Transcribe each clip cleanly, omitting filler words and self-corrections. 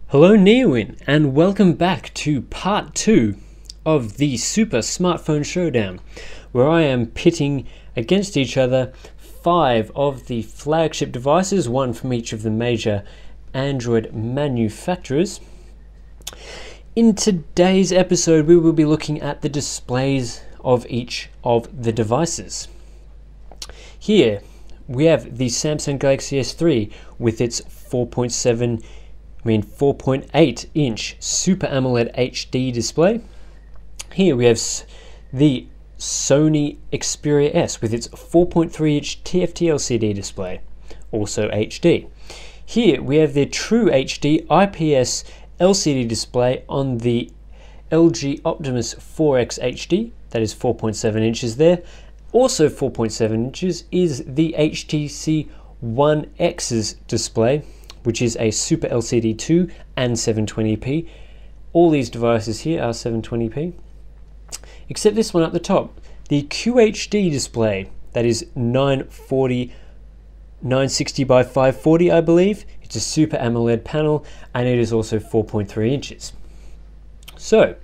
Hello Neowin, and welcome back to part 2 of the Super Smartphone Showdown, where I am pitting against each other 5 of the flagship devices, one from each of the major Android manufacturers. In today's episode we will be looking at the displays of each of the devices. Here we have the Samsung Galaxy S3 with its 4.8 inch Super AMOLED HD display. Here we have the Sony Xperia S with its 4.3 inch TFT LCD display, also HD. Here we have the True HD IPS LCD display on the LG Optimus 4X HD, that is 4.7 inches there. Also 4.7 inches is the HTC One X's display, which is a Super LCD 2 and 720p. All these devices here are 720p, except this one up the top, the QHD display, that is 960 by 540, I believe. It's a Super AMOLED panel, and it is also 4.3 inches. So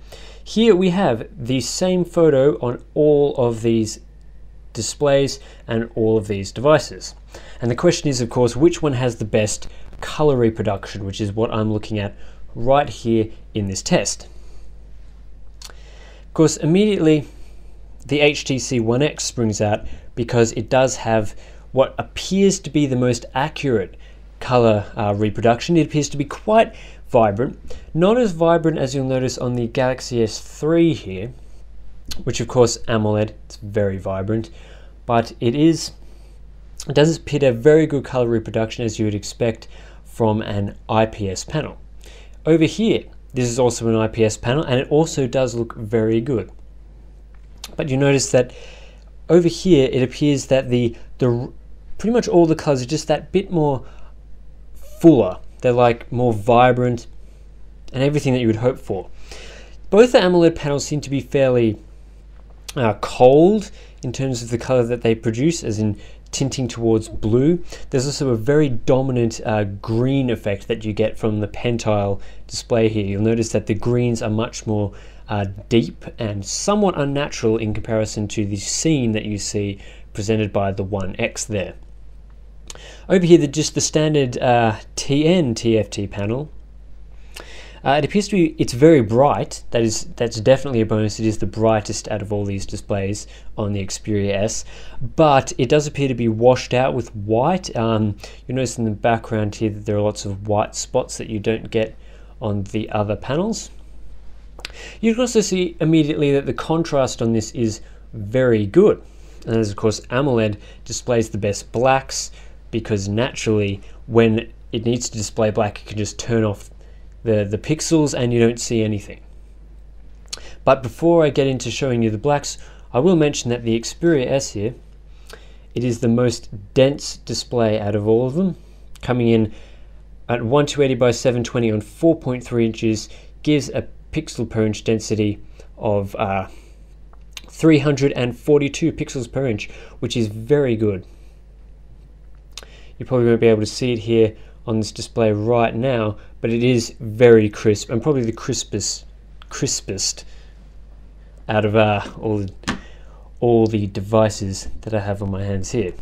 here we have the same photo on all of these displays and all of these devices. And the question is, of course, which one has the best color reproduction, which is what I'm looking at right here in this test. Of course, immediately the HTC One X springs out because it does have what appears to be the most accurate color reproduction. It appears to be quite vibrant, not as vibrant as you'll notice on the Galaxy S3 here, which of course AMOLED, it's very vibrant, but it does appear to have very good color reproduction as you would expect from an IPS panel. Over here, this is also an IPS panel, and it also does look very good. But you notice that over here it appears that the pretty much all the colors are just that bit more fuller. They're like more vibrant and everything that you would hope for. Both the AMOLED panels seem to be fairly cold in terms of the color that they produce, as in tinting towards blue. There's also a very dominant green effect that you get from the Pentile display here. You'll notice that the greens are much more deep and somewhat unnatural in comparison to the scene that you see presented by the One X there. Over here, just the standard TN TFT panel. It appears to be, it's very bright. That's definitely a bonus. It is the brightest out of all these displays on the Xperia S, but it does appear to be washed out with white. You'll notice in the background here that there are lots of white spots that you don't get on the other panels. You can also see immediately that the contrast on this is very good. And as of course AMOLED displays the best blacks, because naturally when it needs to display black, it can just turn off the pixels and you don't see anything. But before I get into showing you the blacks, I will mention that the Xperia S here, it is the most dense display out of all of them, coming in at 1280 by 720 on 4.3 inches, gives a pixel per inch density of 342 pixels per inch, which is very good. You probably won't be able to see it here on this display right now, but it is very crisp, and probably the crispest out of all the devices that I have on my hands here.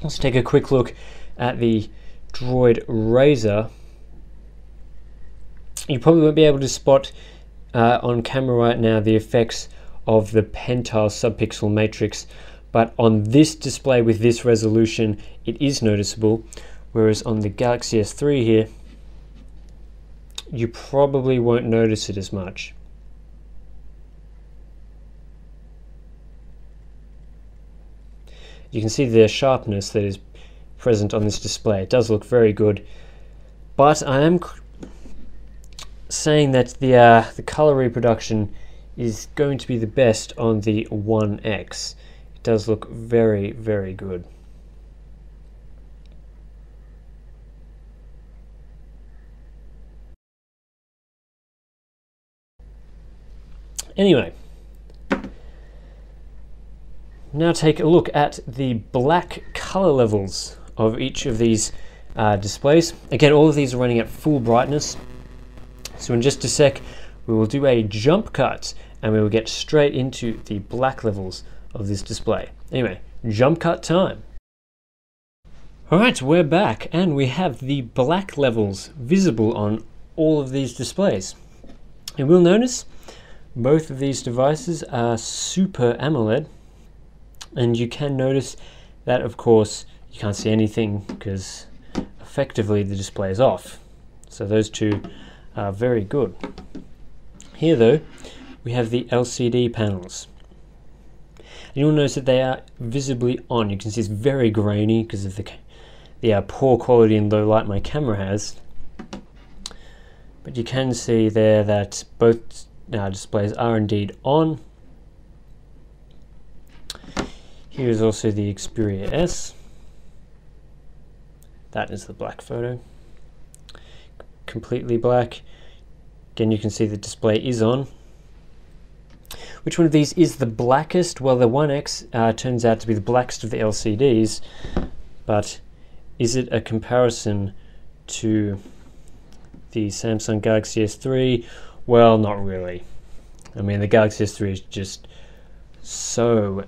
Let's take a quick look at the Droid Razr. You probably won't be able to spot on camera right now the effects of the Pentile subpixel matrix, but on this display with this resolution it is noticeable, whereas on the Galaxy S3 here you probably won't notice it as much. You can see the sharpness that is present on this display. It does look very good, but I am saying that the color reproduction is going to be the best on the One X. It does look very, very good. Anyway, now take a look at the black color levels of each of these displays. Again, all of these are running at full brightness. So in just a sec, we will do a jump cut and we will get straight into the black levels of this display. Anyway, jump cut time. Alright, we're back and we have the black levels visible on all of these displays. And we'll notice both of these devices are Super AMOLED, and you can notice that of course you can't see anything because effectively the display is off. So those two are very good. Here though, we have the LCD panels. And you'll notice that they are visibly on. You can see it's very grainy because of the poor quality and low light my camera has. But you can see there that both displays are indeed on. Here is also the Xperia S. That is the black photo. Completely black. Again, you can see the display is on. Which one of these is the blackest? Well, the 1X turns out to be the blackest of the LCDs, but is it a comparison to the Samsung Galaxy S3? Well, not really. I mean, the Galaxy S3 is just so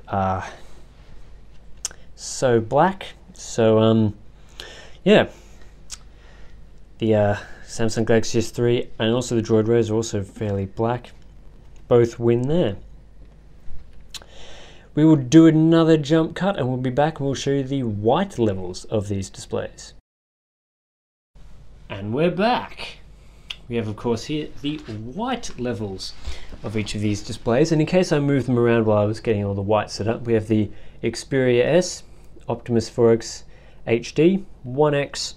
black. So yeah, the Samsung Galaxy S3 and also the Droid Razr are also fairly black. Both win there. We will do another jump cut and we'll be back and we'll show you the white levels of these displays. And we're back. We have of course here the white levels of each of these displays, and in case I moved them around while I was getting all the white set up, we have the Xperia S, Optimus 4X HD, 1X,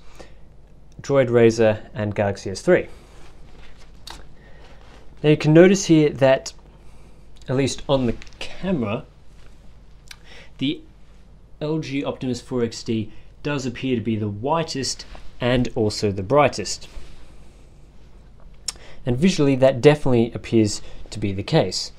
Droid Razr and Galaxy S3. Now you can notice here that, at least on the camera, the LG Optimus 4XD does appear to be the whitest and also the brightest. And visually that definitely appears to be the case.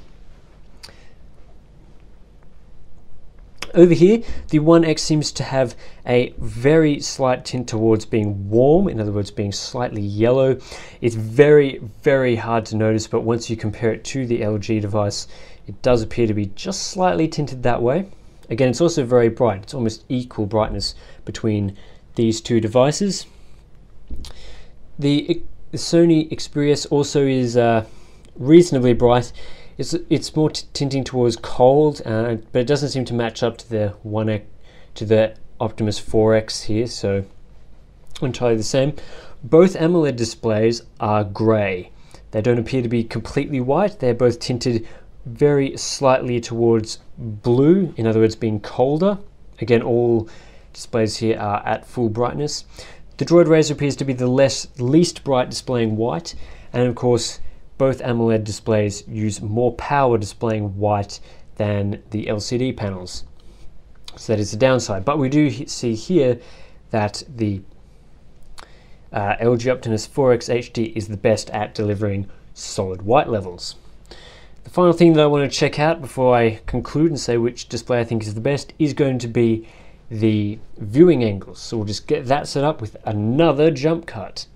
Over here, the 1X seems to have a very slight tint towards being warm, in other words being slightly yellow. It's very, very hard to notice, but once you compare it to the LG device, it does appear to be just slightly tinted that way. Again, it's also very bright. It's almost equal brightness between these two devices. The Sony Xperia also is reasonably bright. It's more tinting towards cold, but it doesn't seem to match up to the 1X, to the Optimus 4X here, so entirely the same. Both AMOLED displays are grey. They don't appear to be completely white. They're both tinted very slightly towards blue, in other words being colder. Again, all displays here are at full brightness. The Droid Razr appears to be the least bright, displaying white, and of course both AMOLED displays use more power displaying white than the LCD panels. So that is the downside. But we do see here that the LG Optimus 4X HD is the best at delivering solid white levels. The final thing that I want to check out before I conclude and say which display I think is the best is going to be the viewing angles. So we'll just get that set up with another jump cut.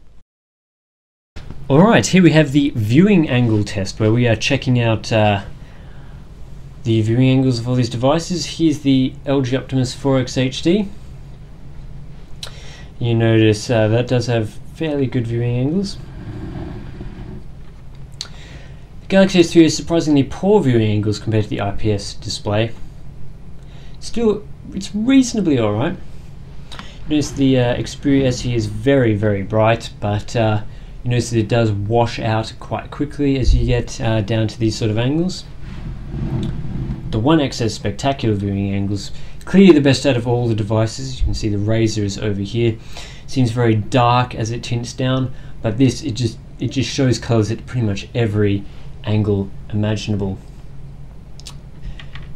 Alright, here we have the viewing angle test where we are checking out the viewing angles of all these devices. Here's the LG Optimus 4X HD. You notice that does have fairly good viewing angles. The Galaxy S3 has surprisingly poor viewing angles compared to the IPS display. Still, it's reasonably alright. Notice the Xperia S here is very, very bright, but you notice that it does wash out quite quickly as you get down to these sort of angles. The 1X has spectacular viewing angles. Clearly the best out of all the devices. You can see the Razr is over here. Seems very dark as it tints down, but this it just shows colors at pretty much every angle imaginable.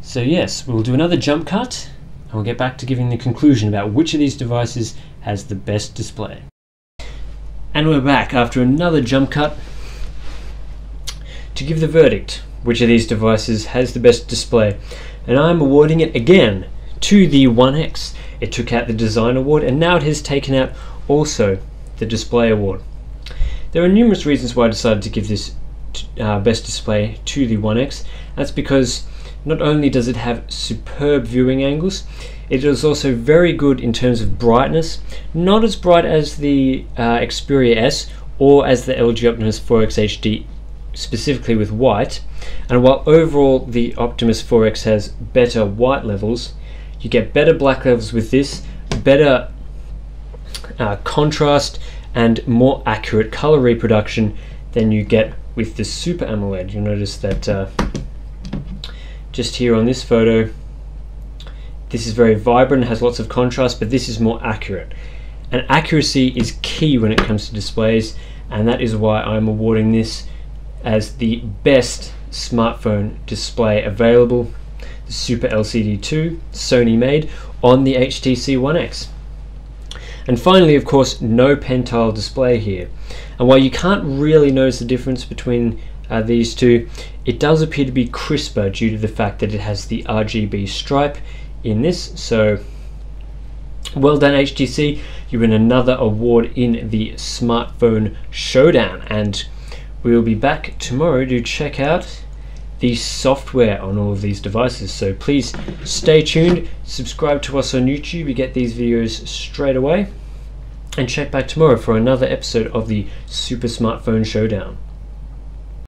So yes, we'll do another jump cut and we'll get back to giving the conclusion about which of these devices has the best display. And we're back after another jump cut to give the verdict which of these devices has the best display, and I'm awarding it again to the 1X. It took out the design award, and now it has taken out also the display award. There are numerous reasons why I decided to give this best display to the One X. That's because not only does it have superb viewing angles, it is also very good in terms of brightness. Not as bright as the Xperia S or as the LG Optimus 4X HD, specifically with white. And while overall the Optimus 4X has better white levels, you get better black levels with this, better contrast and more accurate color reproduction than you get with the Super AMOLED. You'll notice that just here on this photo, this is very vibrant, has lots of contrast, but this is more accurate. And accuracy is key when it comes to displays, and that is why I'm awarding this as the best smartphone display available, the Super LCD 2, Sony made, on the HTC One X. And finally, of course, no pen tile display here. And while you can't really notice the difference between these two, it does appear to be crisper due to the fact that it has the RGB stripe in this. So well done, HTC. You win another award in the Smartphone Showdown, and we will be back tomorrow to check out the software on all of these devices. So please stay tuned, subscribe to us on YouTube, you get these videos straight away, and check back tomorrow for another episode of the Super Smartphone Showdown.